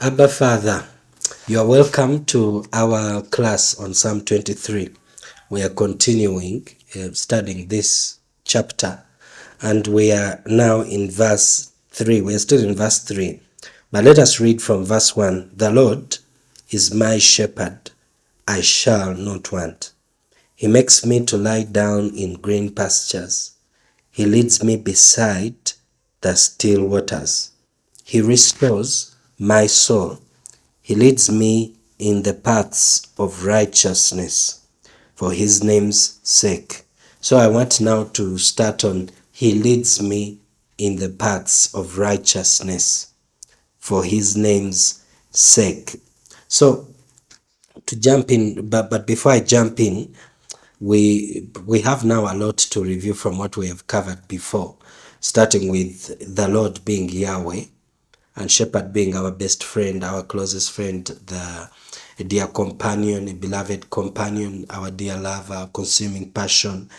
Abba Father, you are welcome to our class on Psalm 23. We are continuing studying this chapter, and we are now in verse 3. We are still in verse 3. But let us read from verse 1. The Lord is my shepherd, I shall not want. He makes me to lie down in green pastures. He leads me beside the still waters. He restores my soul. He leads me in the paths of righteousness for his name's sake. So I want now to start on he leads me in the paths of righteousness for his name's sake. So to jump in, but before I jump in, we have now a lot to review from what we have covered before, starting with the Lord being Yahweh, and shepherd being our best friend, our closest friend, a dear companion, a beloved companion, our dear lover, consuming passion,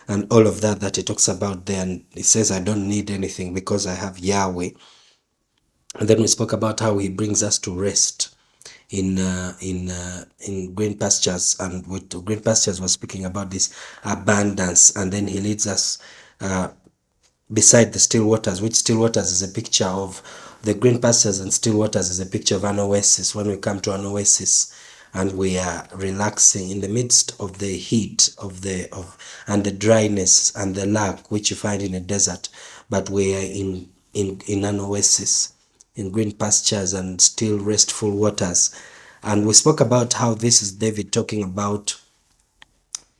and all of that he talks about there. And he says, I don't need anything because I have Yahweh. And then we spoke about how he brings us to rest in green pastures, and with green pastures was speaking about this abundance, and then he leads us beside the still waters, which still waters is a picture of the green pastures, and still waters is a picture of an oasis. When we come to an oasis and we are relaxing in the midst of the heat and the dryness and the lack which you find in a desert, but we are in an oasis, in green pastures and still restful waters. And we spoke about how this is David talking about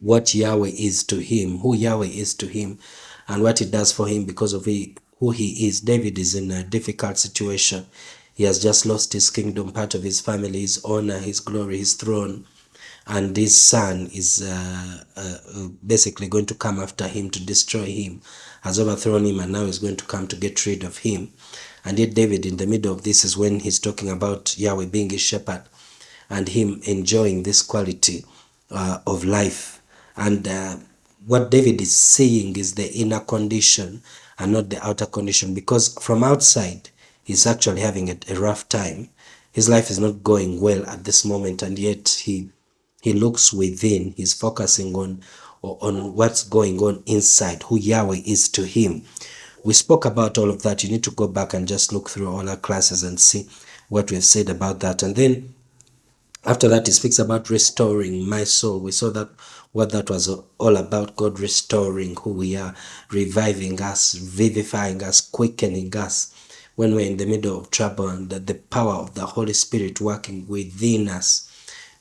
what Yahweh is to him, who Yahweh is to him, and what he does for him because of who he is. David is in a difficult situation. He has just lost his kingdom, part of his family, his honor, his glory, his throne, and his son is basically going to come after him to destroy him, has overthrown him, and now is going to come to get rid of him. And yet David, in the middle of this, is when he's talking about Yahweh being his shepherd and him enjoying this quality of life. And what David is saying is the inner condition and not the outer condition, because from outside he's actually having a rough time. His life is not going well at this moment, and yet he looks within. He's focusing on what's going on inside, who Yahweh is to him. We spoke about all of that. You need to go back and just look through all our classes and see what we've said about that. And then after that, he speaks about restoring my soul. We saw that what that was all about, God restoring who we are, reviving us, vivifying us, quickening us when we're in the middle of trouble, and the power of the Holy Spirit working within us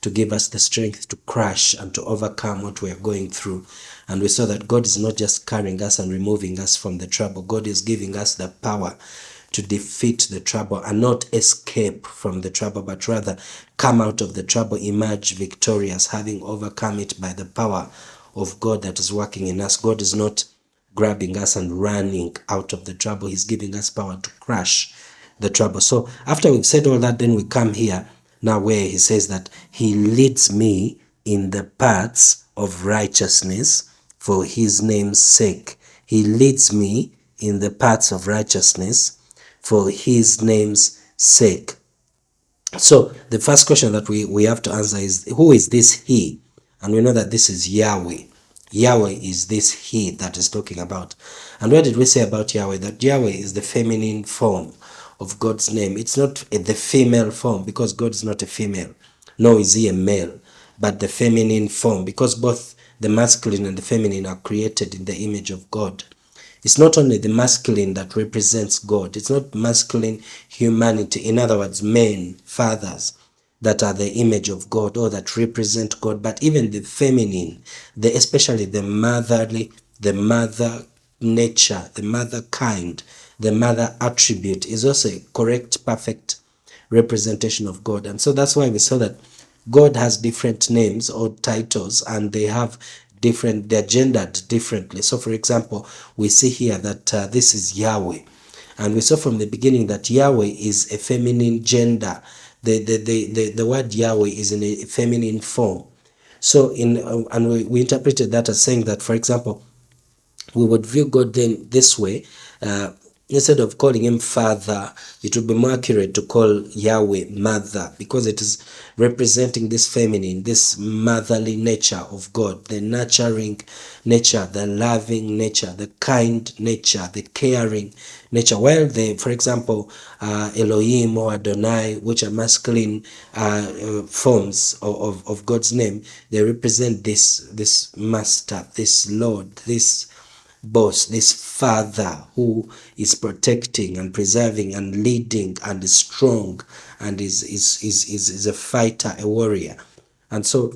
to give us the strength to crush and to overcome what we are going through. And we saw that God is not just carrying us and removing us from the trouble. God is giving us the power to defeat the trouble and not escape from the trouble, but rather come out of the trouble, emerge victorious, having overcome it by the power of God that is working in us. God is not grabbing us and running out of the trouble. He's giving us power to crush the trouble. So after we've said all that, then we come here now where he says that he leads me in the paths of righteousness for his name's sake. He leads me in the paths of righteousness for his name's sake. So the first question that we have to answer is, who is this he? And we know that this is Yahweh. Yahweh is this he that is talking about. And what did we say about Yahweh? That Yahweh is the feminine form of God's name. It's not the female form, because God is not a female, nor is he a male, but the feminine form, because both the masculine and the feminine are created in the image of God. It's not only the masculine that represents God. It's not masculine humanity. In other words, men, fathers, that are the image of God or that represent God, but even the feminine, especially the motherly, the mother nature, the mother kind, the mother attribute is also a correct, perfect representation of God. And so that's why we saw that God has different names or titles, and they're gendered differently. So for example, we see here that this is Yahweh, and we saw from the beginning that Yahweh is a feminine gender. The word Yahweh is in a feminine form. So we interpreted that as saying that, for example, we would view God then this way. Instead of calling him father, it would be more accurate to call Yahweh mother, because it is representing this feminine, this motherly nature of God, the nurturing nature, the loving nature, the kind nature, the caring nature. While for example, Elohim or Adonai, which are masculine forms of God's name, they represent this master, this Lord, this boss, this father who is protecting and preserving and leading and is strong and is a fighter, a warrior. And so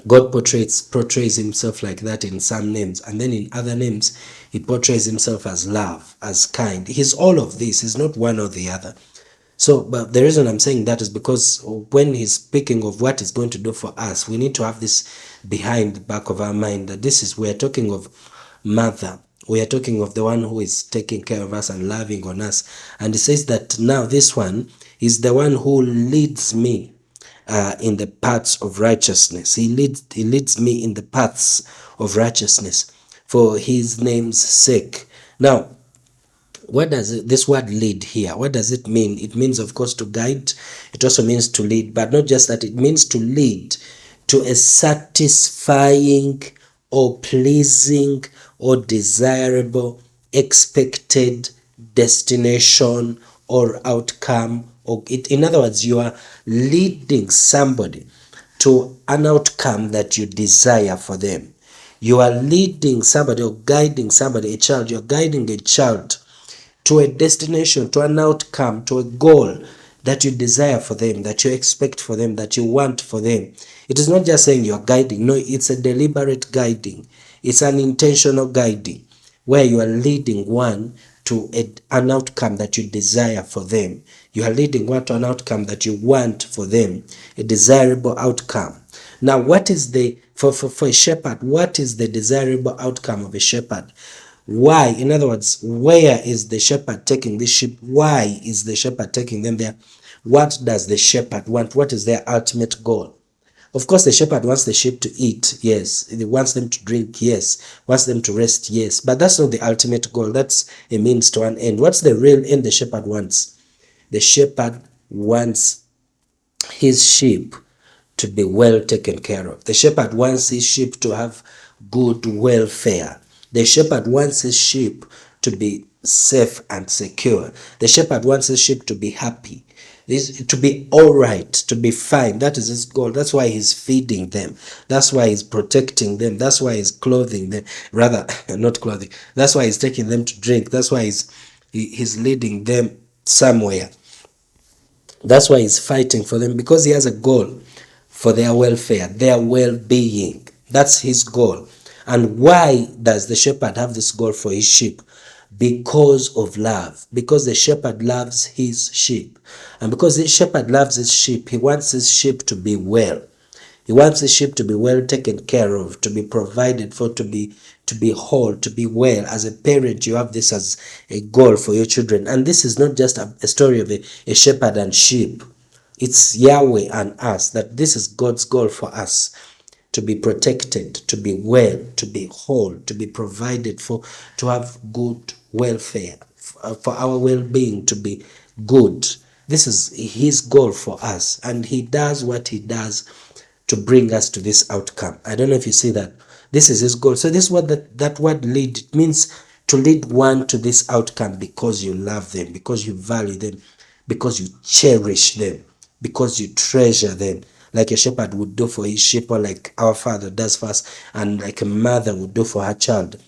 God portrays himself like that in some names, and then in other names he portrays himself as love, as kind. He's all of this. He's not one or the other. So, but the reason I'm saying that is because when he's speaking of what he's going to do for us, we need to have this behind the back of our mind, that we are talking of mother. We are talking of the one who is taking care of us and loving on us. And he says that now this one is the one who leads me in the paths of righteousness. He leads me in the paths of righteousness for his name's sake. Now, what does this word lead here? What does it mean? It means, of course, to guide. It also means to lead, but not just that. It means to lead to a satisfying or pleasing or desirable expected destination or outcome. Or in other words, you are leading somebody to an outcome that you desire for them. You are leading somebody or guiding somebody, a child. You're guiding a child to a destination, to an outcome, to a goal that you desire for them, that you expect for them, that you want for them. It is not just saying you are guiding. No, it's a deliberate guiding. It's an intentional guiding where you are leading one to an outcome that you desire for them. You are leading one to an outcome that you want for them, a desirable outcome. Now, what is for a shepherd, what is the desirable outcome of a shepherd? Why? In other words, where is the shepherd taking this sheep? Why is the shepherd taking them there? What does the shepherd want? What is their ultimate goal? Of course, the shepherd wants the sheep to eat, yes. He wants them to drink, yes. Wants them to rest, yes. But that's not the ultimate goal. That's a means to an end. What's the real end the shepherd wants? The shepherd wants his sheep to be well taken care of. The shepherd wants his sheep to have good welfare. The shepherd wants his sheep to be safe and secure. The shepherd wants his sheep to be happy, to be all right, to be fine. That is his goal. That's why he's feeding them. That's why he's protecting them. That's why he's clothing them. Rather, not clothing. That's why he's taking them to drink. That's why he's leading them somewhere. That's why he's fighting for them, because he has a goal for their welfare, their well-being. That's his goal. And why does the shepherd have this goal for his sheep? Because of love. Because the shepherd loves his sheep. And because the shepherd loves his sheep, he wants his sheep to be well. He wants his sheep to be well taken care of, to be provided for, to be whole, to be well. As a parent, you have this as a goal for your children. And this is not just a story of a shepherd and sheep. It's Yahweh and us, that this is God's goal for us. To be protected, to be well, to be whole, to be provided for, to have good welfare, for our well-being to be good. This is his goal for us, and he does what he does to bring us to this outcome. I don't know if you see that. This is his goal. So this is what that word lead, it means to lead one to this outcome because you love them, because you value them, because you cherish them, because you treasure them, like a shepherd would do for his sheep, or like our Father does for us, and like a mother would do for her child.